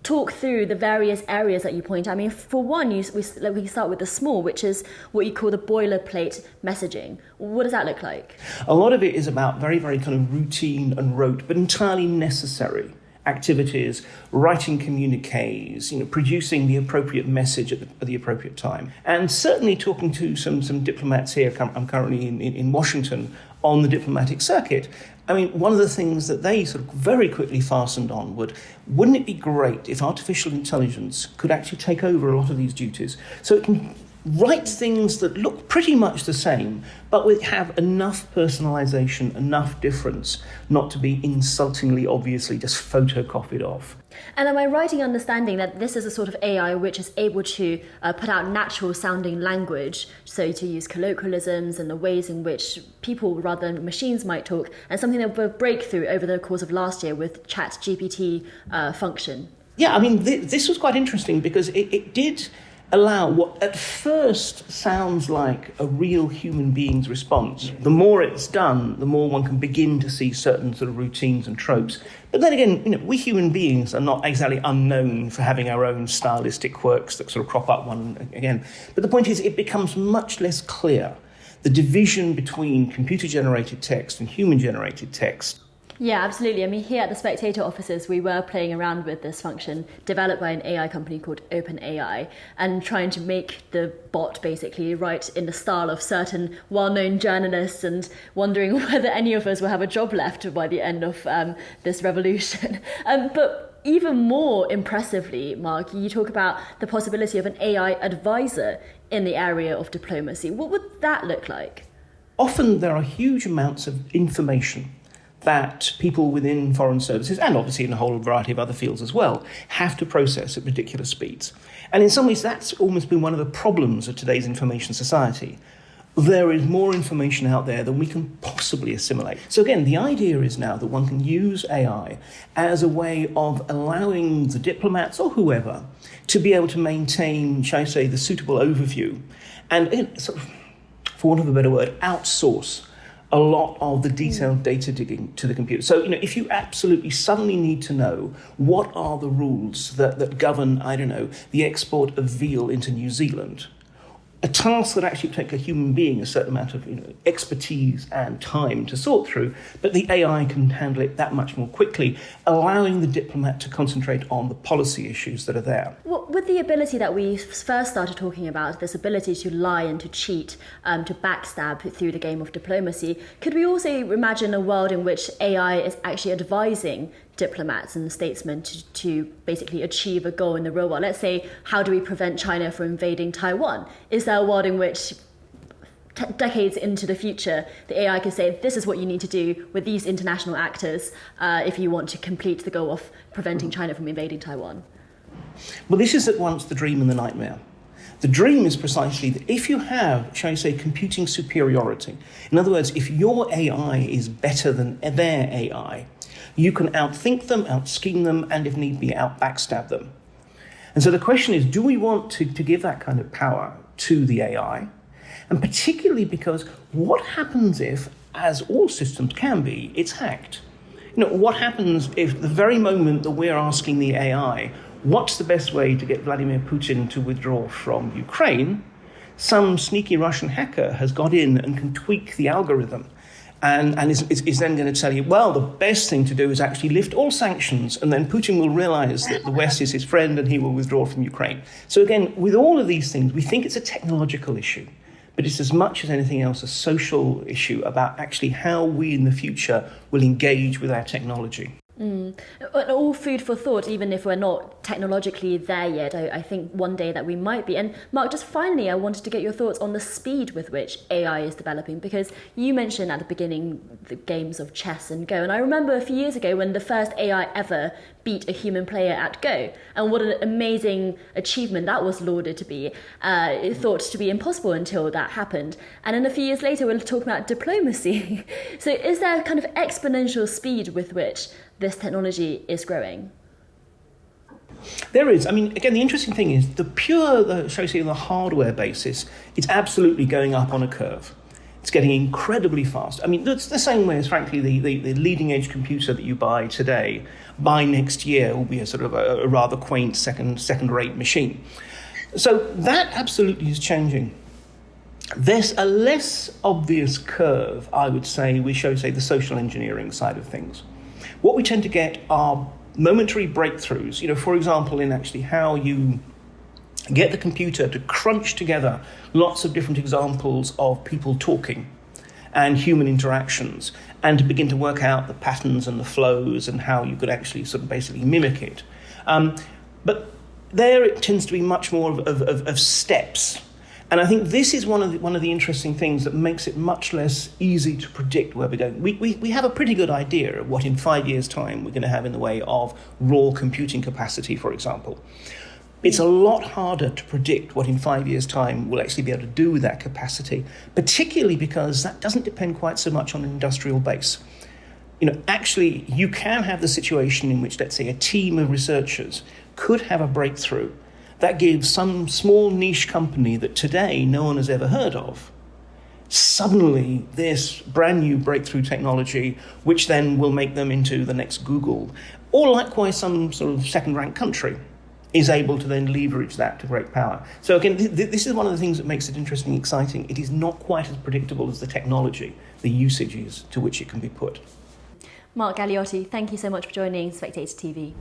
talk through the various areas that you point out. I mean, for one, we start with the small, which is what you call the boilerplate messaging. What does that look like? A lot of it is about very, very kind of routine and rote, but entirely necessary activities, writing communiques, producing the appropriate message at the appropriate time. And certainly talking to some diplomats here. I'm currently in Washington on the diplomatic circuit. I mean, one of the things that they sort of very quickly fastened on wouldn't it be great if artificial intelligence could actually take over a lot of these duties so it can write things that look pretty much the same, but have enough personalization, enough difference, not to be insultingly, obviously just photocopied off. And am I right in understanding that this is a sort of AI which is able to put out natural sounding language, so to use colloquialisms and the ways in which people rather than machines might talk, and something that was a breakthrough over the course of last year with ChatGPT function? Yeah, I mean, this was quite interesting because it did allow what at first sounds like a real human being's response. The more it's done, the more one can begin to see certain sort of routines and tropes. But then again, we human beings are not exactly unknown for having our own stylistic quirks that sort of crop up one again. But the point is, it becomes much less clear, the division between computer-generated text and human-generated text. Yeah, absolutely. I mean, here at the Spectator offices, we were playing around with this function developed by an AI company called OpenAI and trying to make the bot basically write in the style of certain well-known journalists and wondering whether any of us will have a job left by the end of this revolution. But even more impressively, Mark, you talk about the possibility of an AI advisor in the area of diplomacy. What would that look like? Often there are huge amounts of information that people within foreign services, and obviously in a whole variety of other fields as well, have to process at ridiculous speeds. And in some ways, that's almost been one of the problems of today's information society. There is more information out there than we can possibly assimilate. So again, the idea is now that one can use AI as a way of allowing the diplomats or whoever to be able to maintain, shall I say, the suitable overview and, sort of, for want of a better word, outsource a lot of the detailed data digging to the computer. So, if you absolutely suddenly need to know what are the rules that govern, the export of veal into New Zealand, a task that actually takes a human being a certain amount of expertise and time to sort through, but the AI can handle it that much more quickly, allowing the diplomat to concentrate on the policy issues that are there. Well, with the ability that we first started talking about, this ability to lie and to cheat, to backstab through the game of diplomacy, could we also imagine a world in which AI is actually advising diplomats and statesmen to basically achieve a goal in the real world? Let's say, how do we prevent China from invading Taiwan? Is there a world in which decades into the future, the AI could say, this is what you need to do with these international actors if you want to complete the goal of preventing China from invading Taiwan? Well, this is at once the dream and the nightmare. The dream is precisely that if you have, shall I say, computing superiority, in other words, if your AI is better than their AI, you can outthink them, out-scheme them, and if need be, out-backstab them. And so the question is, do we want to give that kind of power to the AI? And particularly because what happens if, as all systems can be, it's hacked? What happens if the very moment that we're asking the AI, what's the best way to get Vladimir Putin to withdraw from Ukraine, some sneaky Russian hacker has got in and can tweak the algorithm and is then going to tell you, well, the best thing to do is actually lift all sanctions, and then Putin will realize that the West is his friend and he will withdraw from Ukraine. So again, with all of these things, we think it's a technological issue. but it's as much as anything else a social issue about actually how we in the future will engage with our technology. All food for thought, even if we're not technologically there yet. I think one day that we might be. And Mark, just finally, I wanted to get your thoughts on the speed with which AI is developing, because you mentioned at the beginning the games of chess and Go. And I remember a few years ago when the first AI ever beat a human player at Go, and what an amazing achievement that was lauded to be, thought to be impossible until that happened. And then a few years later, we're talking about diplomacy. So is there kind of exponential speed with which this technology is growing? There is. I mean, again, the interesting thing is shall we say, the hardware basis, it's absolutely going up on a curve. It's getting incredibly fast. I mean, it's the same way as, frankly, the leading edge computer that you buy today, by next year, will be a sort of a rather quaint second-rate machine. So that absolutely is changing. There's a less obvious curve, I would say, we show, say, the social engineering side of things. What we tend to get are momentary breakthroughs, for example, in actually how you get the computer to crunch together lots of different examples of people talking and human interactions, and to begin to work out the patterns and the flows and how you could actually sort of basically mimic it. But there it tends to be much more of steps. And I think this is one of the interesting things that makes it much less easy to predict where we're going. We have a pretty good idea of what in 5 years' time we're going to have in the way of raw computing capacity, for example. It's a lot harder to predict what in 5 years' time we'll actually be able to do with that capacity, particularly because that doesn't depend quite so much on an industrial base. Actually, you can have the situation in which, let's say, a team of researchers could have a breakthrough that gives some small niche company that today no one has ever heard of suddenly this brand new breakthrough technology, which then will make them into the next Google, or likewise some sort of second-rank country is able to then leverage that to great power. So again, this is one of the things that makes it interesting and exciting. It is not quite as predictable as the technology, the usages to which it can be put. Mark Galeotti, thank you so much for joining Spectator TV.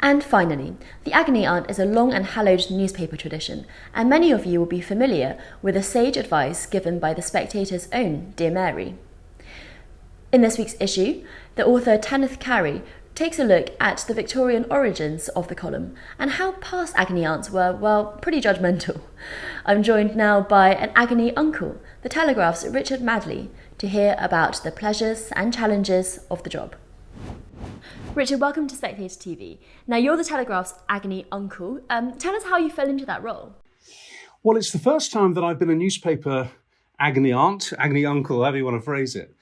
And finally, the agony aunt is a long and hallowed newspaper tradition, and many of you will be familiar with the sage advice given by the Spectator's own Dear Mary. In this week's issue, the author Tanith Carey takes a look at the Victorian origins of the column and how past agony aunts were, well, pretty judgmental. I'm joined now by an agony uncle, the Telegraph's Richard Madeley, to hear about the pleasures and challenges of the job. Richard, welcome to Spectator TV. Now, you're the Telegraph's agony uncle. Tell us how you fell into that role. Well, it's the first time that I've been a newspaper agony aunt, agony uncle, however you want to phrase it.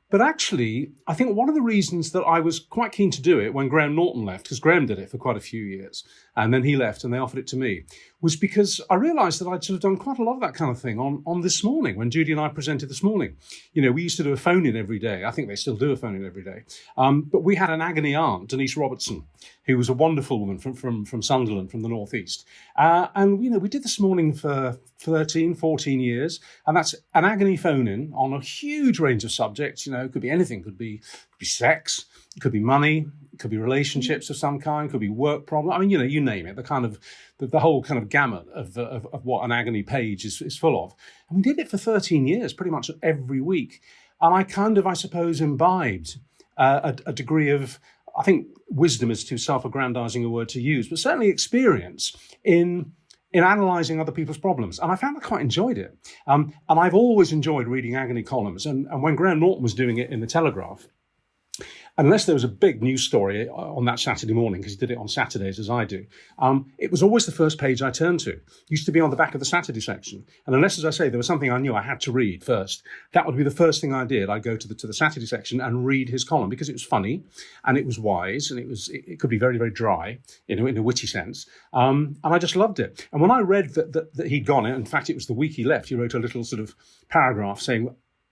But actually, I think one of the reasons that I was quite keen to do it when Graham Norton left, because Graham did it for quite a few years, and then he left and they offered it to me, was because I realised that I'd sort of done quite a lot of that kind of thing on This Morning, when Judy and I presented This Morning. We used to do a phone-in every day. I think they still do a phone-in every day. But we had an agony aunt, Denise Robertson, who was a wonderful woman from Sunderland, from the northeast. And we did This Morning for 13, 14 years. And that's an agony phone-in on a huge range of subjects. It could be anything. It could be sex, it could be money, it could be relationships of some kind, it could be work problem. I mean, you name it, the whole kind of gamut of what an agony page is full of. And we did it for 13 years, pretty much every week. And I suppose, imbibed a degree of, I think wisdom is too self-aggrandizing a word to use, but certainly experience in analysing other people's problems. And I found I quite enjoyed it. And I've always enjoyed reading agony columns. And when Graham Norton was doing it in the Telegraph, unless there was a big news story on that Saturday morning, because he did it on Saturdays as I do, it was always the first page I turned to. It used to be on the back of the Saturday section. And unless, as I say, there was something I knew I had to read first, that would be the first thing I did. I'd go to the Saturday section and read his column, because it was funny and it was wise and it could be very, very dry, in a witty sense. And I just loved it. And when I read that he'd gone, in fact, it was the week he left, he wrote a little sort of paragraph saying,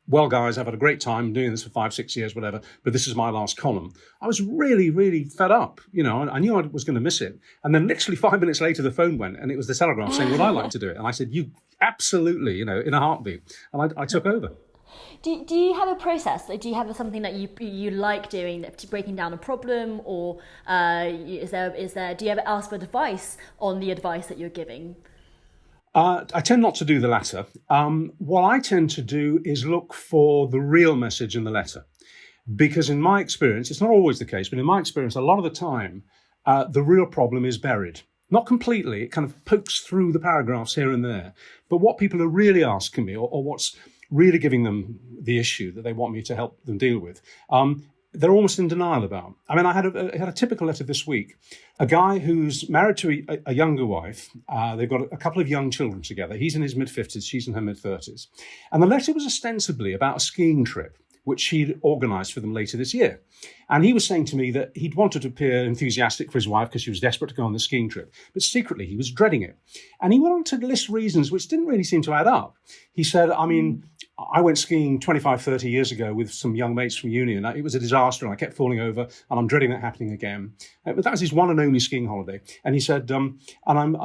well, guys, I've had a great time doing this for 5-6 years, whatever, but this is my last column. I was really, really fed up. I knew I was going to miss it. And then literally 5 minutes later, the phone went and it was the Telegraph saying, would I like to do it? And I said, you absolutely, in a heartbeat. And I took over. Do you have a process? Do you have something that you like doing, breaking down a problem, or do you ever ask for advice on the advice that you're giving? I tend not to do the latter. What I tend to do is look for the real message in the letter. Because in my experience, it's not always the case, but in my experience, a lot of the time, the real problem is buried. Not completely, it kind of pokes through the paragraphs here and there. But what people are really asking me, or what's really giving them the issue that they want me to help them deal with, they're almost in denial about. I mean, I had a typical letter this week. A guy who's married to a younger wife. They've got a couple of young children together. He's in his mid-50s, she's in her mid-30s. And the letter was ostensibly about a skiing trip, which he'd organised for them later this year. And he was saying to me that he'd wanted to appear enthusiastic for his wife because she was desperate to go on the skiing trip, but secretly he was dreading it. And he went on to list reasons which didn't really seem to add up. He said, I mean, I went skiing 25, 30 years ago with some young mates from uni, and it was a disaster, and I kept falling over, and I'm dreading that happening again. But that was his one and only skiing holiday. And he said, and I'm,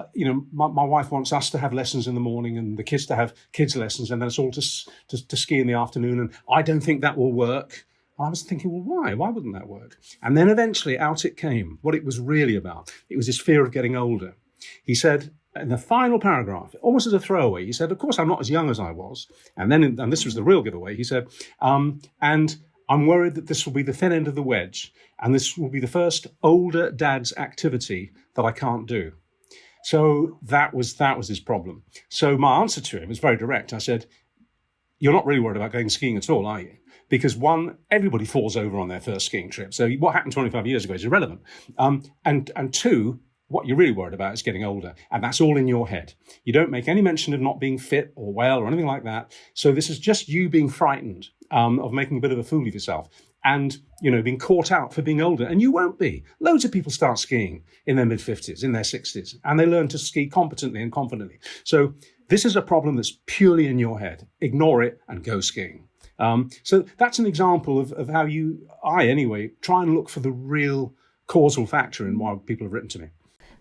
my wife wants us to have lessons in the morning and the kids to have kids' lessons, and then it's all to ski in the afternoon, and I don't think that will work. And I was thinking, well, why? Why wouldn't that work? And then eventually out it came, what it was really about. It was his fear of getting older. He said, in the final paragraph, almost as a throwaway, he said, of course, I'm not as young as I was. And then, and this was the real giveaway, he said, and I'm worried that this will be the thin end of the wedge, and this will be the first older dad's activity that I can't do. So that was his problem. So my answer to him was very direct. I said, you're not really worried about going skiing at all, are you? Because one, everybody falls over on their first skiing trip. So what happened 25 years ago is irrelevant. And two, what you're really worried about is getting older. And that's all in your head. You don't make any mention of not being fit or well or anything like that. So this is just you being frightened of making a bit of a fool of yourself and, being caught out for being older. And you won't be. Loads of people start skiing in their mid-50s, in their 60s, and they learn to ski competently and confidently. So this is a problem that's purely in your head. Ignore it and go skiing. So that's an example of how I anyway, try and look for the real causal factor in why people have written to me.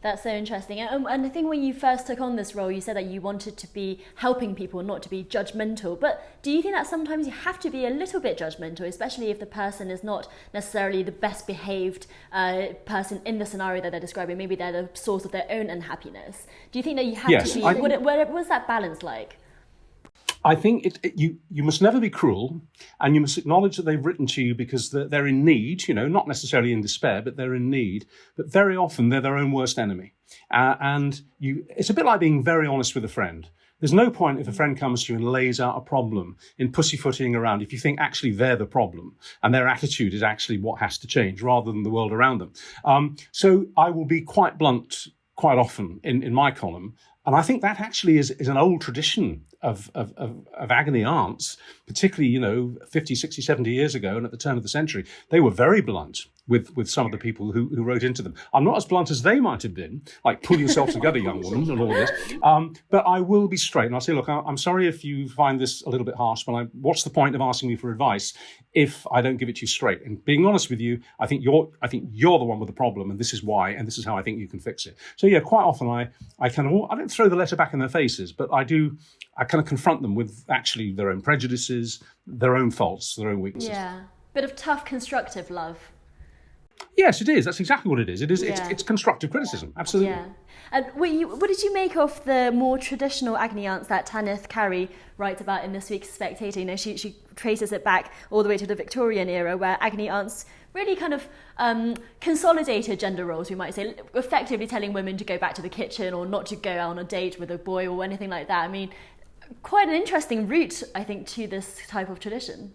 That's so interesting. And I think when you first took on this role, you said that you wanted to be helping people, not to be judgmental. But do you think that sometimes you have to be a little bit judgmental, especially if the person is not necessarily the best behaved person in the scenario that they're describing? Maybe they're the source of their own unhappiness. Do you think that you have to be... What was that balance like? I think you must never be cruel, and you must acknowledge that they've written to you because they're in need, not necessarily in despair, but they're in need. But very often they're their own worst enemy. It's a bit like being very honest with a friend. There's no point if a friend comes to you and lays out a problem in pussyfooting around if you think actually they're the problem and their attitude is actually what has to change rather than the world around them. So I will be quite blunt quite often in my column. And I think that actually is an old tradition of agony aunts, particularly, 50, 60, 70 years ago and at the turn of the century. They were very blunt with some of the people who wrote into them. I'm not as blunt as they might have been, like pull yourself together, young woman, and all this. But I will be straight. And I'll say, look, I'm sorry if you find this a little bit harsh, but what's the point of asking me for advice if I don't give it to you straight? And being honest with you, I think you're the one with the problem, and this is why, and this is how I think you can fix it. So yeah, quite often I don't throw the letter back in their faces, but I kind of confront them with actually their own prejudices, their own faults, their own weaknesses. Yeah, bit of tough, constructive love. Yes, it is. That's exactly what it is. It is. Yeah. It's constructive criticism. Absolutely. Yeah. And what did you make of the more traditional agony aunts that Tanith Carey writes about in this week's Spectator? She traces it back all the way to the Victorian era, where agony aunts really kind of consolidated gender roles, we might say, effectively telling women to go back to the kitchen or not to go out on a date with a boy or anything like that. I mean, quite an interesting route, I think, to this type of tradition.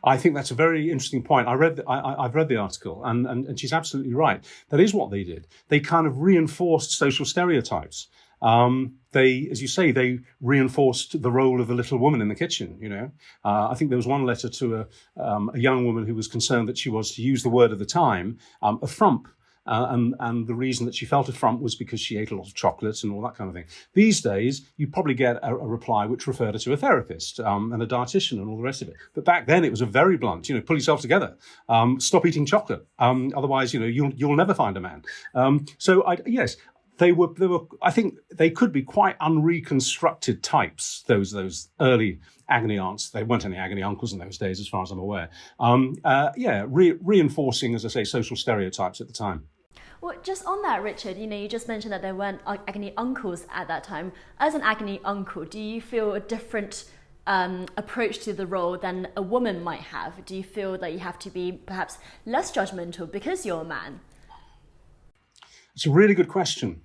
I think that's a very interesting point. I've read the article, and she's absolutely right. That is what they did. They kind of reinforced social stereotypes. They, as you say, they reinforced the role of the little woman in the kitchen. I think there was one letter to a young woman who was concerned that she was, to use the word of the time, a frump. And the reason that she felt a frump was because she ate a lot of chocolates and all that kind of thing. These days, you probably get a reply which referred her to a therapist and a dietitian and all the rest of it. But back then, it was a very blunt, pull yourself together, stop eating chocolate. Otherwise, you'll never find a man. Yes. They were. I think they could be quite unreconstructed types. Those early agony aunts. They weren't any agony uncles in those days, as far as I'm aware. Reinforcing, as I say, social stereotypes at the time. Well, just on that, Richard, you just mentioned that there weren't agony uncles at that time. As an agony uncle, do you feel a different approach to the role than a woman might have? Do you feel that you have to be perhaps less judgmental because you're a man? It's a really good question.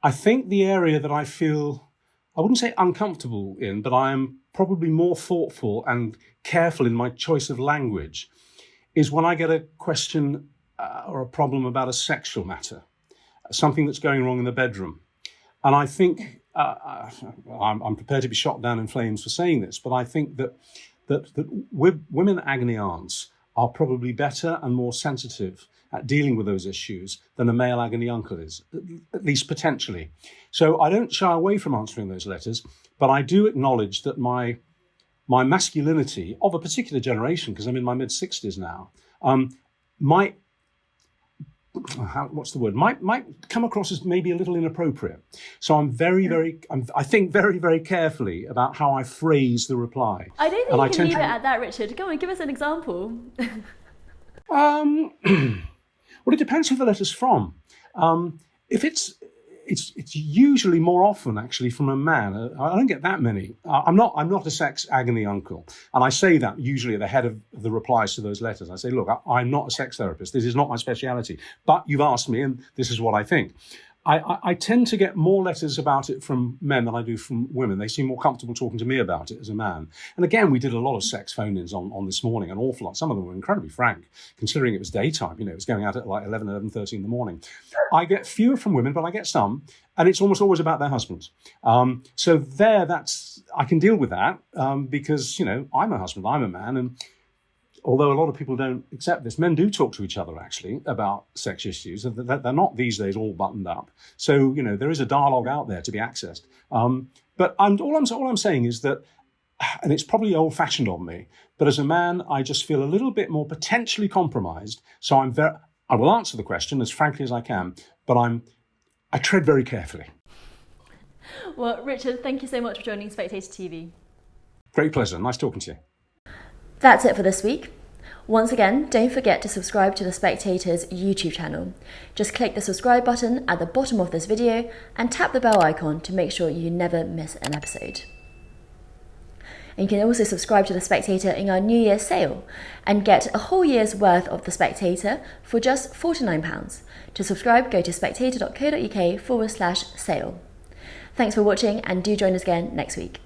I think the area that I feel, I wouldn't say uncomfortable in, but I am probably more thoughtful and careful in my choice of language, is when I get a question or a problem about a sexual matter, something that's going wrong in the bedroom. And I think, I'm prepared to be shot down in flames for saying this, but I think that women agony aunts are probably better and more sensitive at dealing with those issues than a male agony uncle is, at least potentially. So I don't shy away from answering those letters, but I do acknowledge that my masculinity of a particular generation, because I'm in my mid-60s now, might come across as maybe a little inappropriate. So I'm I think very, very carefully about how I phrase the reply. I don't think you can leave it at that, Richard. Go on, give us an example. Well, it depends who the letter's from. If it's usually more often actually from a man. I don't get that many. I'm not a sex agony uncle, and I say that usually at the head of the replies to those letters. I say, look, I'm not a sex therapist. This is not my speciality. But you've asked me, and this is what I think. I tend to get more letters about it from men than I do from women. They seem more comfortable talking to me about it as a man. And again, we did a lot of sex phone-ins on this morning, an awful lot. Some of them were incredibly frank, considering it was daytime. It was going out at like 11:30 in the morning. I get fewer from women, but I get some. And it's almost always about their husbands. So I can deal with that because, I'm a husband, I'm a man. And although a lot of people don't accept this, men do talk to each other, actually, about sex issues. They're not these days all buttoned up. So, there is a dialogue out there to be accessed. But all I'm saying is that, and it's probably old-fashioned on me, but as a man, I just feel a little bit more potentially compromised. So I will answer the question as frankly as I can, but I tread very carefully. Well, Richard, thank you so much for joining Spectator TV. Great pleasure. Nice talking to you. That's it for this week. Once again, don't forget to subscribe to The Spectator's YouTube channel. Just click the subscribe button at the bottom of this video and tap the bell icon to make sure you never miss an episode. And you can also subscribe to The Spectator in our New Year's sale and get a whole year's worth of The Spectator for just £49. To subscribe, go to spectator.co.uk/sale. Thanks for watching and do join us again next week.